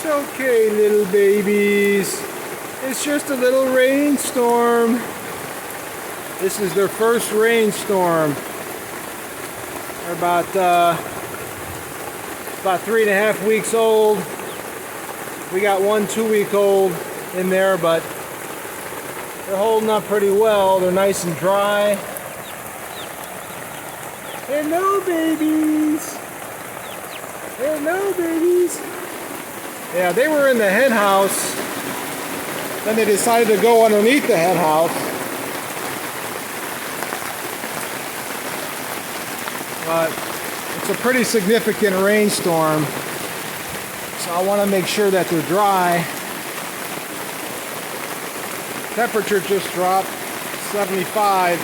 It's okay, little babies. It's just a little rainstorm. This is their first rainstorm. They're about 3.5 weeks old. We got one 2-week-old in there, but they're holding up pretty well. They're nice and dry. Hello, babies. Hello, babies. Yeah, they were in the hen house. Then they decided to go underneath the hen house. But it's a pretty significant rainstorm. So I want to make sure that they're dry. Temperature just dropped 75.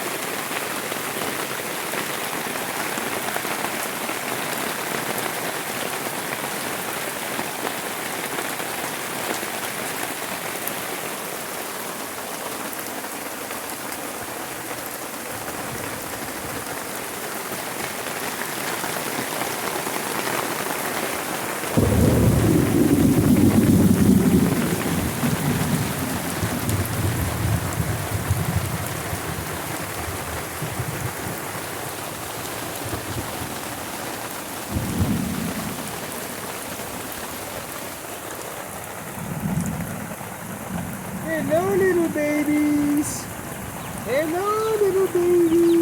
Hello, little babies. Hello, little babies.